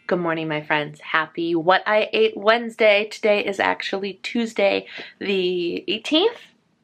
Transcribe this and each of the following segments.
Good morning, my friends. Happy What I Ate Wednesday. Today is actually Tuesday, the 18th?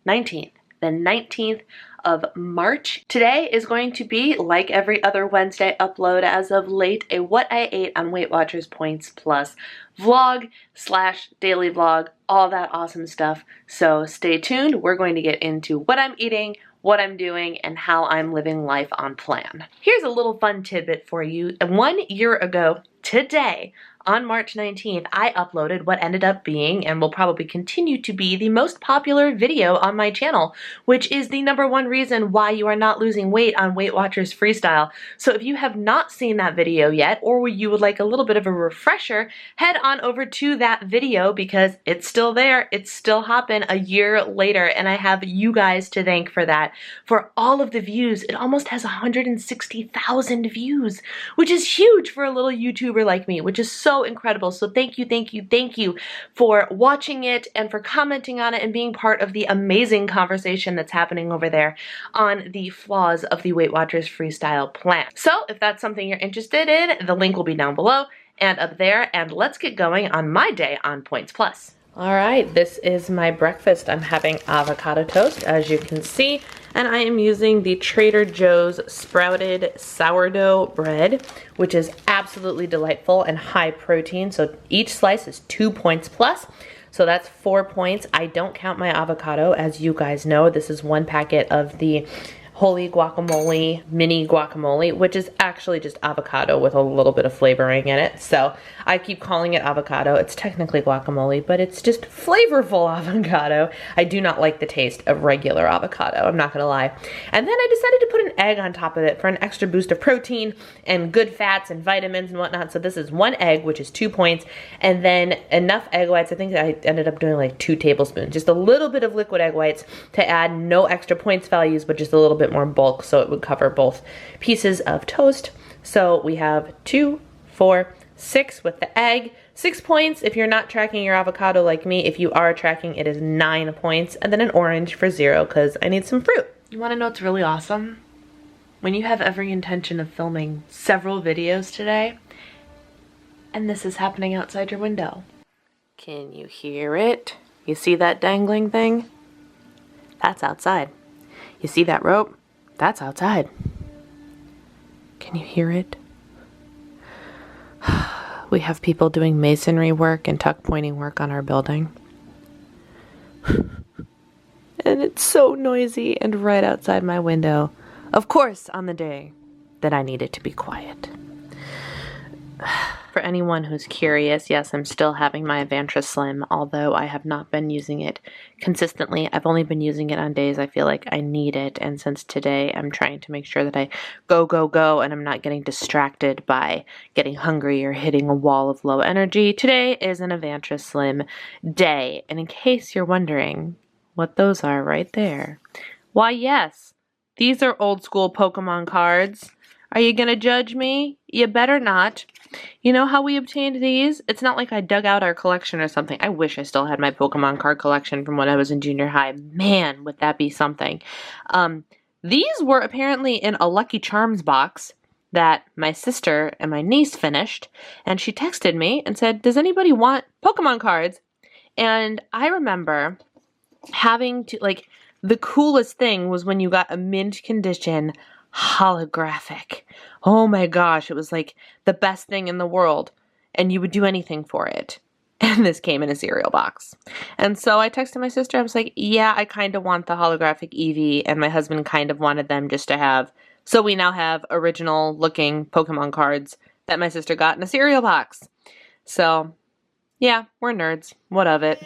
19th. The 19th of March. Today is going to be, like every other Wednesday upload as of late, a What I Ate on Weight Watchers Points Plus vlog / daily vlog, all that awesome stuff. So stay tuned. We're going to get into what I'm eating, what I'm doing, and how I'm living life on plan. Here's a little fun tidbit for you. 1 year ago today, on March 19th, I uploaded what ended up being, and will probably continue to be, the most popular video on my channel, which is the #1 reason why you are not losing weight on Weight Watchers Freestyle. So if you have not seen that video yet, or you would like a little bit of a refresher, head on over to that video because it's still there, it's still hopping a year later, and I have you guys to thank for that. For all of the views, it almost has 160,000 views, which is huge for a little YouTuber like me, which is so incredible. So thank you for watching it and for commenting on it and being part of the amazing conversation that's happening over there on the flaws of the Weight Watchers Freestyle plan. So if that's something you're interested in, the link will be down below and up there, and let's get going on my day on Points Plus. All right, this is my breakfast. I'm having avocado toast, as you can see, and I am using the Trader Joe's sprouted sourdough bread, which is absolutely delightful and high protein. So each slice is 2 points plus. So that's 4 points. I don't count my avocado, as you guys know. This is 1 packet of the Holy Guacamole, mini guacamole, which is actually just avocado with a little bit of flavoring in it. So I keep calling it avocado. It's technically guacamole, but it's just flavorful avocado. I do not like the taste of regular avocado, I'm not gonna lie. And then I decided to put an egg on top of it for an extra boost of protein and good fats and vitamins and whatnot. So this is 1 egg, which is 2 points, and then enough egg whites. I think I ended up doing like 2 tablespoons, just a little bit of liquid egg whites to add no extra points values, but just a little bit more bulk, so it would cover both pieces of toast. So we have 2, 4, 6 with the egg. 6 points if you're not tracking your avocado like me. If you are tracking, it is 9 points, and then an orange for 0 because I need some fruit. You want to know what's really awesome? When you have every intention of filming several videos today, and this is happening outside your window. Can you hear it? You see that dangling thing? That's outside. You see that rope? That's outside. Can you hear it? We have people doing masonry work and tuck pointing work on our building. And it's so noisy and right outside my window. Of course, on the day that I need it to be quiet. For anyone who's curious, yes, I'm still having my Avantra Slim, although I have not been using it consistently. I've only been using it on days I feel like I need it, and since today I'm trying to make sure that I go, and I'm not getting distracted by getting hungry or hitting a wall of low energy. Today is an Avantra Slim day, and in case you're wondering what those are right there, why yes, these are old school Pokemon cards. Are you gonna judge me? You better not. You know how we obtained these? It's not like I dug out our collection or something. I wish I still had my Pokemon card collection from when I was in junior high. Man, would that be something. These were apparently in a Lucky Charms box that my sister and my niece finished, and she texted me and said, does anybody want Pokemon cards? And I remember having to, like, the coolest thing was when you got a mint condition holographic. Oh my gosh, it was like the best thing in the world, and you would do anything for it. And this came in a cereal box. And so I texted my sister, I was like, yeah, I kind of want the holographic Eevee, and my husband kind of wanted them just to have. So we now have original looking Pokemon cards that my sister got in a cereal box. So yeah, we're nerds. What of it?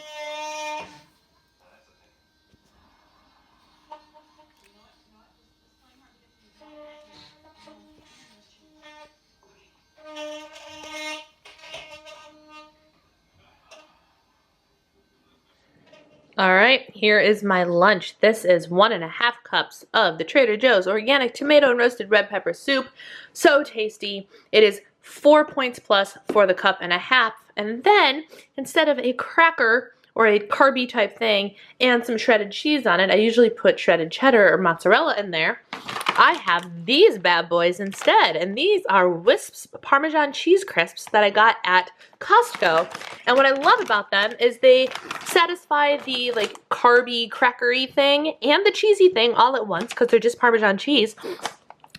All right, here is my lunch. This is 1½ cups of the Trader Joe's organic tomato and roasted red pepper soup. So tasty. It is 4 points plus for the 1½ cup. And then instead of a cracker or a carby type thing and some shredded cheese on it, I usually put shredded cheddar or mozzarella in there. I have these bad boys instead, and these are Wisps Parmesan cheese crisps that I got at Costco. And what I love about them is they satisfy the like carby, crackery thing and the cheesy thing all at once because they're just Parmesan cheese.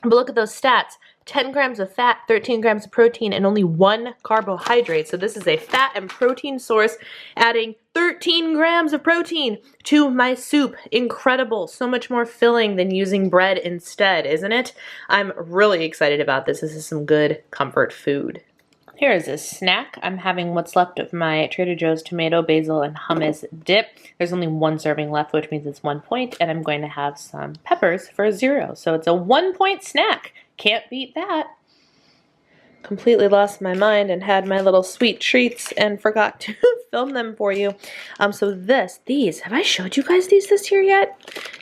But look at those stats. 10 grams of fat, 13 grams of protein, and only 1 carbohydrate. So this is a fat and protein source, adding 13 grams of protein to my soup. Incredible. So much more filling than using bread instead, isn't it? I'm really excited about this. This is some good comfort food. Here is a snack. I'm having what's left of my Trader Joe's tomato, basil, and hummus dip. There's only 1 serving left, which means it's 1 point, and I'm going to have some peppers for 0. So it's a 1-point snack. Can't beat that. Completely lost my mind and had my little sweet treats and forgot to film them for you. So these, have I showed you guys these this year yet?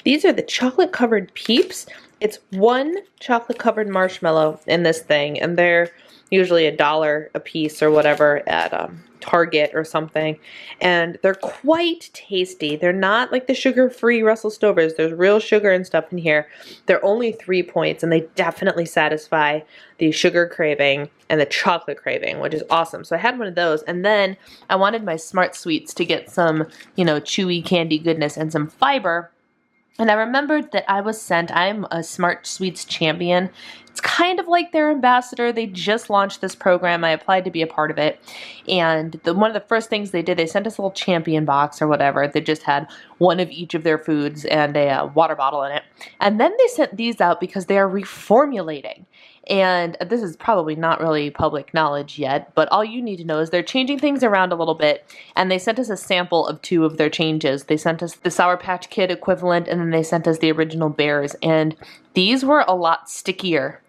These are the chocolate covered Peeps. It's 1 chocolate covered marshmallow in this thing, and they're usually $1 a piece or whatever at Target or something, and they're quite tasty. They're not like the sugar-free Russell Stovers. There's real sugar and stuff in here. They're only 3 points, and they definitely satisfy the sugar craving and the chocolate craving, which is awesome. So I had one of those, and then I wanted my Smart Sweets to get some, you know, chewy candy goodness and some fiber. And I remembered that I was sent, I'm a Smart Sweets champion. It's kind of like their ambassador. They just launched this program. I applied to be a part of it. And one of the first things they did, they sent us a little champion box or whatever. They just had one of each of their foods and a water bottle in it. And then they sent these out because they are reformulating. And this is probably not really public knowledge yet, but all you need to know is they're changing things around a little bit, and they sent us a sample of 2 of their changes. They sent us the Sour Patch Kid equivalent, and then they sent us the original Bears, and these were a lot stickier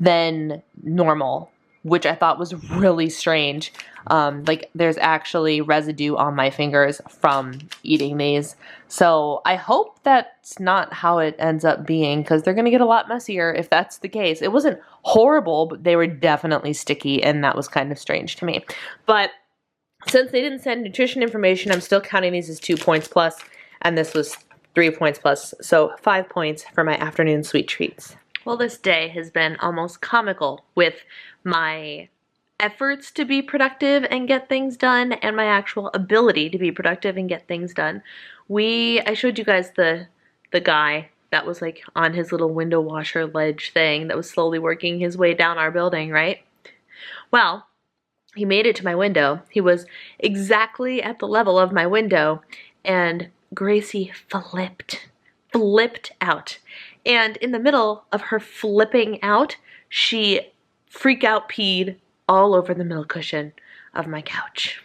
than normal, which I thought was really strange. Like there's actually residue on my fingers from eating these. So I hope that's not how it ends up being, because they're going to get a lot messier if that's the case. It wasn't horrible, but they were definitely sticky, and that was kind of strange to me. But since they didn't send nutrition information, I'm still counting these as 2 points plus, and this was 3 points plus. So 5 points for my afternoon sweet treats. Well, this day has been almost comical with my efforts to be productive and get things done and my actual ability to be productive and get things done. I showed you guys the guy that was like on his little window washer ledge thing that was slowly working his way down our building, right? Well, he made it to my window. He was exactly at the level of my window, and Gracie flipped out. And in the middle of her flipping out, she freak out peed all over the middle cushion of my couch.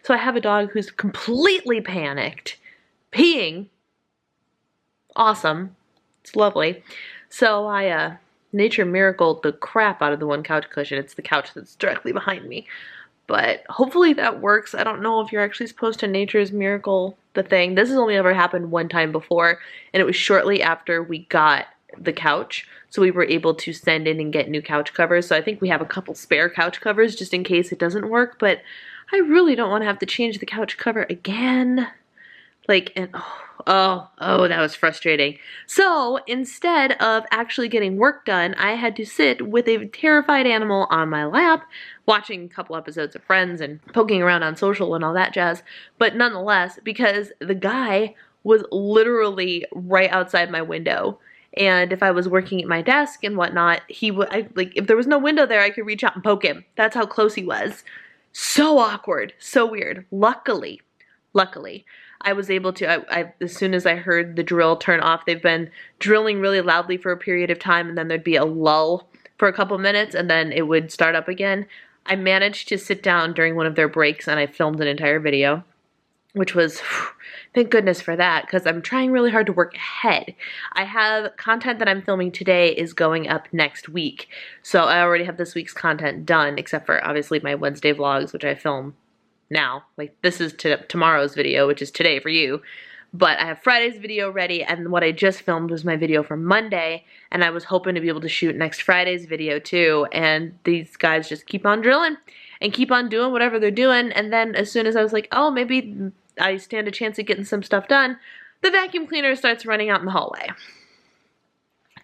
So I have a dog who's completely panicked, peeing. Awesome. It's lovely. So I nature miracled the crap out of the one couch cushion. It's the couch that's directly behind me. But hopefully that works. I don't know if you're actually supposed to nature's miracle the thing. This has only ever happened one time before, and it was shortly after we got the couch. So we were able to send in and get new couch covers. So I think we have a couple spare couch covers just in case it doesn't work, but I really don't want to have to change the couch cover again. Like, and oh, that was frustrating. So instead of actually getting work done, I had to sit with a terrified animal on my lap, watching a couple episodes of Friends and poking around on social and all that jazz. But nonetheless, because the guy was literally right outside my window, and if I was working at my desk and whatnot, if there was no window there, I could reach out and poke him. That's how close he was. So awkward, so weird. Luckily, I was able to, as soon as I heard the drill turn off, they've been drilling really loudly for a period of time, and then there'd be a lull for a couple minutes, and then it would start up again. I managed to sit down during one of their breaks, and I filmed an entire video, which was, thank goodness for that, because I'm trying really hard to work ahead. I have content that I'm filming today is going up next week, so I already have this week's content done, except for obviously my Wednesday vlogs, which I film now. Like, this is tomorrow's video, which is today for you. But I have Friday's video ready, and what I just filmed was my video for Monday, and I was hoping to be able to shoot next Friday's video too, and these guys just keep on drilling and keep on doing whatever they're doing, and then as soon as I was like, oh, maybe I stand a chance of getting some stuff done, the vacuum cleaner starts running out in the hallway.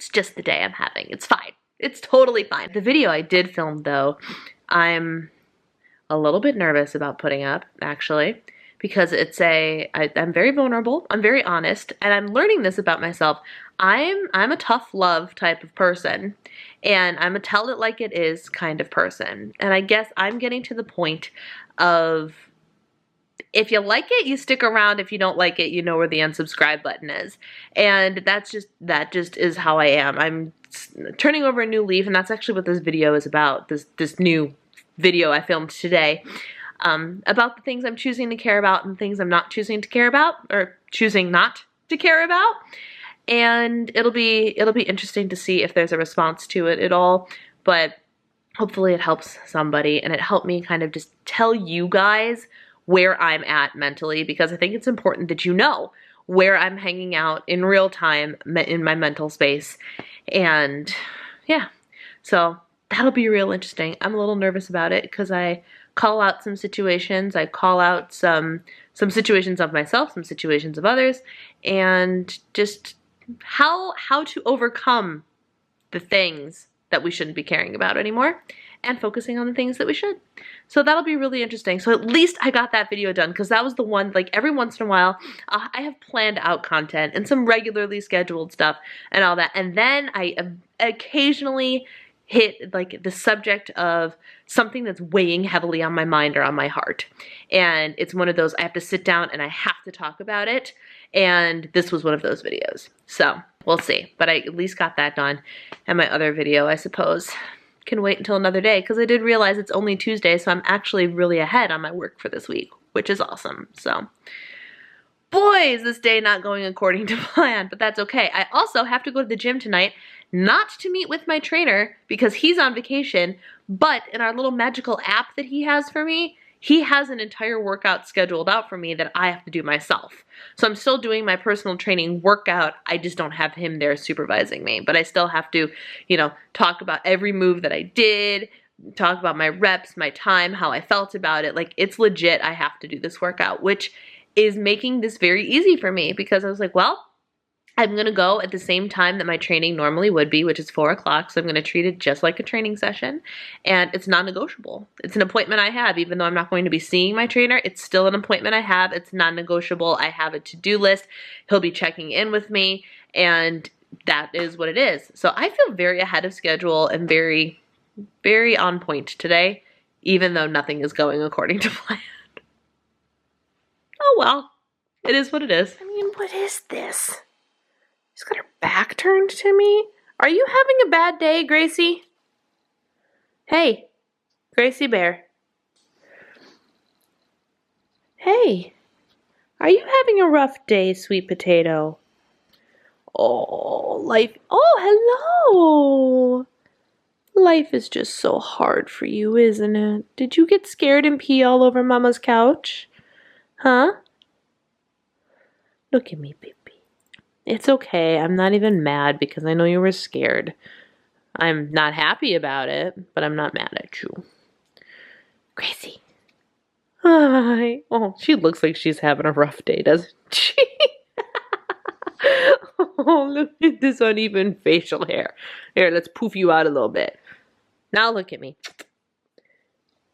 It's just the day I'm having. It's fine. It's totally fine. The video I did film, though, I'm a little bit nervous about putting up, actually, because I'm very vulnerable, I'm very honest, and I'm learning this about myself. I'm a tough love type of person, and I'm a tell it like it is kind of person. And I guess I'm getting to the point of, if you like it, you stick around. If you don't like it, you know where the unsubscribe button is. And that just is how I am. I'm turning over a new leaf, and that's actually what this video is about. This new video I filmed today, about the things I'm choosing to care about and things I'm not choosing to care about, or choosing not to care about. And it'll be interesting to see if there's a response to it at all. But hopefully it helps somebody, and it helped me kind of just tell you guys where I'm at mentally, because I think it's important that you know where I'm hanging out in real time in my mental space. And yeah, so that'll be real interesting. I'm a little nervous about it because I call out some situations. I call out some situations of myself, some situations of others, and just how to overcome the things that we shouldn't be caring about anymore and focusing on the things that we should. So that'll be really interesting. So at least I got that video done, because that was the one, like, every once in a while, I have planned out content and some regularly scheduled stuff and all that. And then I occasionally hit, like, the subject of something that's weighing heavily on my mind or on my heart. And it's one of those, I have to sit down and I have to talk about it. And this was one of those videos. So we'll see. But I at least got that done. And my other video, I suppose, can wait until another day, because I did realize it's only Tuesday, so I'm actually really ahead on my work for this week, which is awesome. So boy, is this day not going according to plan, but that's okay. I also have to go to the gym tonight, not to meet with my trainer because he's on vacation, but in our little magical app that he has for me, he has an entire workout scheduled out for me that I have to do myself. So I'm still doing my personal training workout. I just don't have him there supervising me. But I still have to, you know, talk about every move that I did, talk about my reps, my time, how I felt about it. Like, it's legit. I have to do this workout, which is making this very easy for me, because I was like, well, I'm going to go at the same time that my training normally would be, which is 4 o'clock. So I'm going to treat it just like a training session, and it's non-negotiable. It's an appointment I have, even though I'm not going to be seeing my trainer. It's still an appointment I have. It's non-negotiable. I have a to-do list. He'll be checking in with me, and that is what it is. So I feel very ahead of schedule and very, very on point today, even though nothing is going according to plan. Oh well, it is what it is. I mean, what is this? She's got her back turned to me. Are you having a bad day, Gracie? Hey, Gracie Bear. Hey, are you having a rough day, sweet potato? Oh, life. Oh, hello. Life is just so hard for you, isn't it? Did you get scared and pee all over Mama's couch? Huh? Look at me, baby. It's okay. I'm not even mad, because I know you were scared. I'm not happy about it, but I'm not mad at you. Gracie. Hi. Oh, she looks like she's having a rough day, doesn't she? Oh, look at this uneven facial hair. Here, let's poof you out a little bit. Now look at me.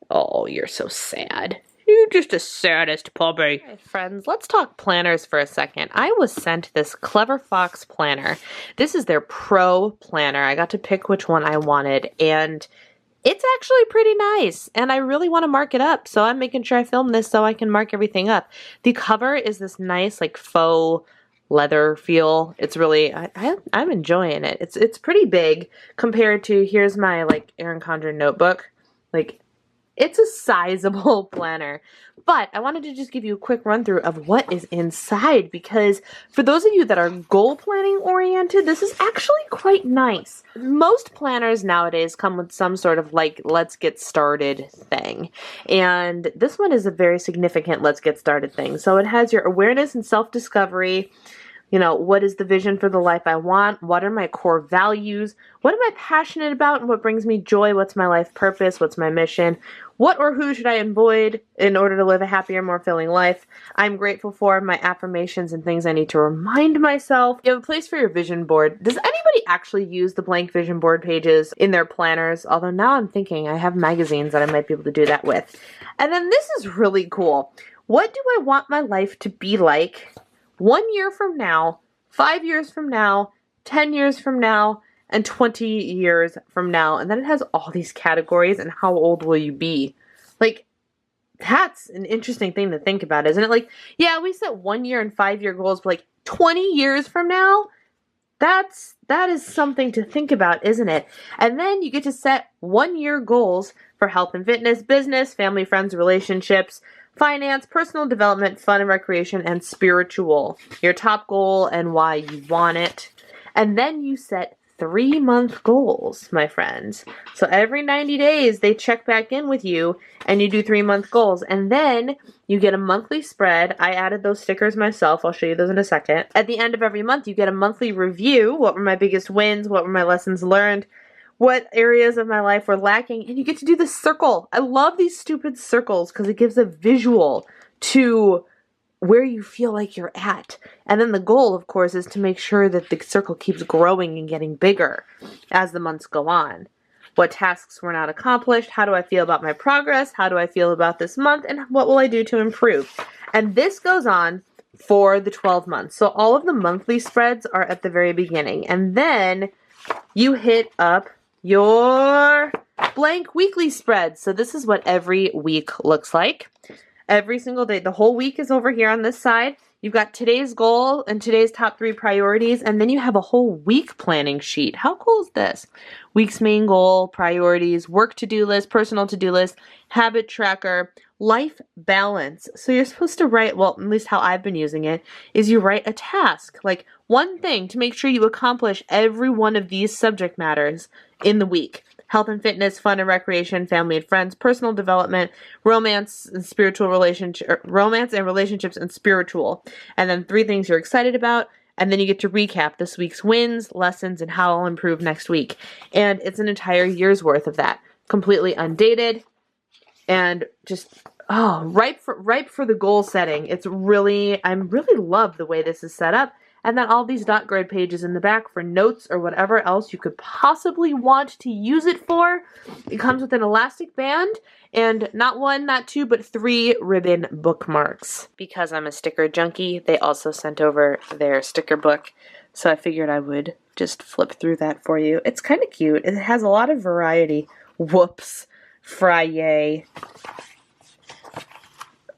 Oh, you're so sad. You're just the saddest puppy. Hey friends, let's talk planners for a second. I was sent this Clever Fox planner. This is their pro planner. I got to pick which one I wanted, and it's actually pretty nice. And I really want to mark it up, so I'm making sure I film this so I can mark everything up. The cover is this nice, like, faux leather feel. It's really, I'm enjoying it. It's pretty big compared to, here's my, like, Erin Condren notebook. Like, it's a sizable planner, but I wanted to just give you a quick run through of what is inside, because for those of you that are goal planning oriented, this is actually quite nice. Most planners nowadays come with some sort of, like, let's get started thing, and this one is a very significant let's get started thing. So it has your awareness and self-discovery, You know, what is the vision for the life I want? What are my core values? What am I passionate about and what brings me joy? What's my life purpose? What's my mission? What or who should I avoid in order to live a happier, more fulfilling life? I'm grateful for my affirmations and things I need to remind myself. You have a place for your vision board. Does anybody actually use the blank vision board pages in their planners? Although now I'm thinking I have magazines that I might be able to do that with. And then this is really cool. What do I want my life to be like 1 year from now, 5 years from now, 10 years from now, and 20 years from now? And then it has all these categories and how old will you be? Like, that's an interesting thing to think about, isn't it? Like, yeah, we set 1 year and 5 year goals, but like 20 years from now, that is something to think about, isn't it? And then you get to set 1 year goals for health and fitness, business, family, friends, relationships, finance, personal development, fun and recreation, and spiritual. Your top goal and why you want it. And then you set 3-month goals, my friends. So every 90 days, they check back in with you and you do 3-month goals. And then you get a monthly spread. I added those stickers myself. I'll show you those in a second. At the end of every month, you get a monthly review. What were my biggest wins? What were my lessons learned? What areas of my life were lacking? And you get to do the circle. I love these stupid circles because it gives a visual to where you feel like you're at. And then the goal, of course, is to make sure that the circle keeps growing and getting bigger as the months go on. What tasks were not accomplished? How do I feel about my progress? How do I feel about this month? And what will I do to improve? And this goes on for the 12 months. So all of the monthly spreads are at the very beginning. And then you hit up your blank weekly spread. So this is what every week looks like. Every single day. The whole week is over here on this side. You've got today's goal and today's top 3 priorities, and then you have a whole week planning sheet. How cool is this? Week's main goal, priorities, work to-do list, personal to-do list, habit tracker, life balance. So you're supposed to write, well, at least how I've been using it, is you write a task, like one thing to make sure you accomplish every one of these subject matters in the week. Health and fitness, fun and recreation, family and friends, personal development, romance and relationships and spiritual. And then 3 things you're excited about. And then you get to recap this week's wins, lessons, and how I'll improve next week. And it's an entire year's worth of that. Completely undated and just, ripe for the goal setting. I really love the way this is set up. And then all these dot grid pages in the back for notes or whatever else you could possibly want to use it for. It comes with an elastic band and not 1, not 2, but 3 ribbon bookmarks. Because I'm a sticker junkie, they also sent over their sticker book. So I figured I would just flip through that for you. It's kind of cute. It has a lot of variety. Whoops. Friday.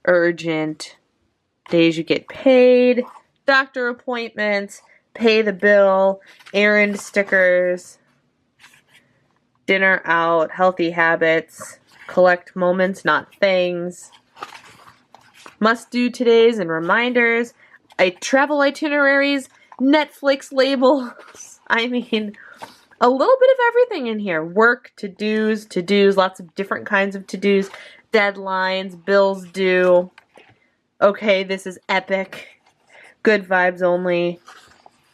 Urgent. Days you get paid. Doctor appointments, pay the bill, errand stickers, dinner out, healthy habits, collect moments, not things, must do todays and reminders, travel itineraries, Netflix labels. I mean, a little bit of everything in here. Work, to-dos, lots of different kinds of to-dos, deadlines, bills due. Okay, this is epic. Good vibes only.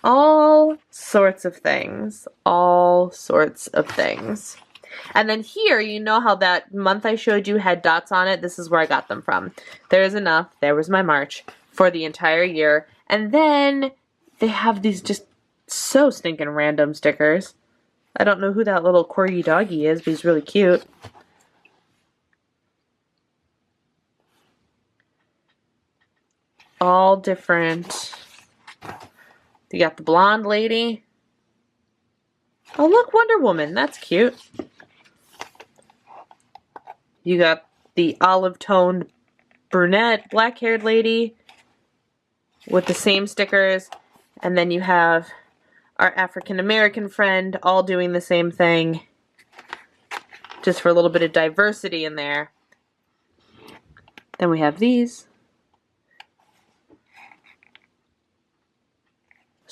All sorts of things. All sorts of things. And then here, you know how that month I showed you had dots on it? This is where I got them from. There's enough. There was my March for the entire year. And then they have these just so stinking random stickers. I don't know who that little corgi doggy is, but he's really cute. All different. You got the blonde lady. Oh, look, Wonder Woman. That's cute. You got the olive-toned brunette, black-haired lady with the same stickers. And then you have our African-American friend all doing the same thing. Just for a little bit of diversity in there. Then we have these.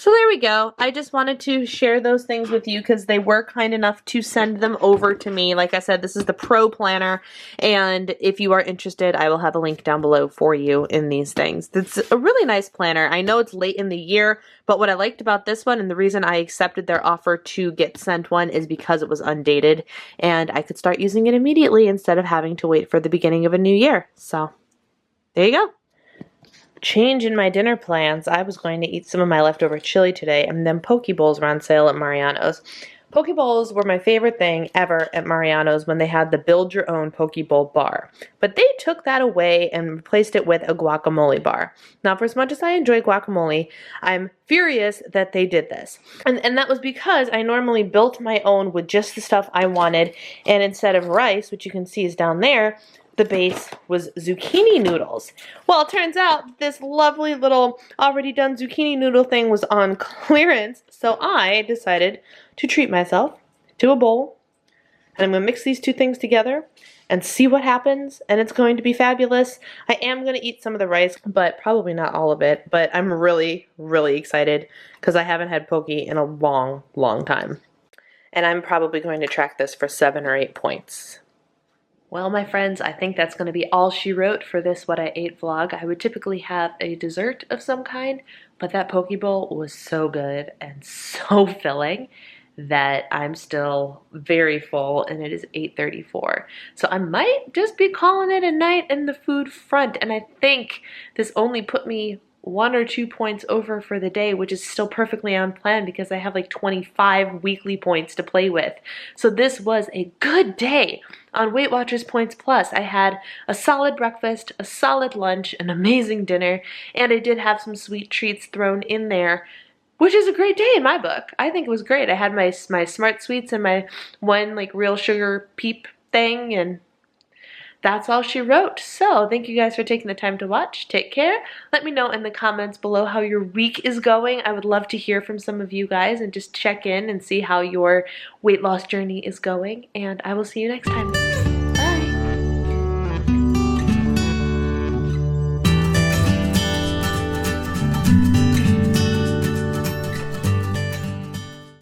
So there we go. I just wanted to share those things with you because they were kind enough to send them over to me. Like I said, this is the Pro Planner, and if you are interested, I will have a link down below for you in these things. It's a really nice planner. I know it's late in the year, but what I liked about this one and the reason I accepted their offer to get sent one is because it was undated, and I could start using it immediately instead of having to wait for the beginning of a new year. So there you go. Change in my dinner plans. I was going to eat some of my leftover chili today, and then poke bowls were on sale at Mariano's. Poke bowls were my favorite thing ever at Mariano's when they had the build your own poke bowl bar. But they took that away and replaced it with a guacamole bar. Now, for as much as I enjoy guacamole, I'm furious that they did this. And that was because I normally built my own with just the stuff I wanted, and instead of rice, which you can see is down there, the base was zucchini noodles. Well, it turns out this lovely little already done zucchini noodle thing was on clearance, so I decided to treat myself to a bowl, and I'm going to mix these two things together and see what happens, and it's going to be fabulous. I am going to eat some of the rice, but probably not all of it, but I'm really, really excited because I haven't had poke in a long, long time. And I'm probably going to track this for 7 or 8 points. Well, my friends, I think that's going to be all she wrote for this What I Ate vlog. I would typically have a dessert of some kind, but that poke bowl was so good and so filling that I'm still very full, and it is 8:34. So I might just be calling it a night in the food front, and I think this only put me 1 or 2 points over for the day, which is still perfectly on plan because I have like 25 weekly points to play with. So this was a good day on Weight Watchers Points Plus. I had a solid breakfast, a solid lunch, an amazing dinner, and I did have some sweet treats thrown in there, which is a great day in my book. I think it was great. I had my Smart Sweets and my one like real sugar peep thing, and that's all she wrote. So thank you guys for taking the time to watch. Take care. Let me know in the comments below how your week is going. I would love to hear from some of you guys and just check in and see how your weight loss journey is going. And I will see you next time.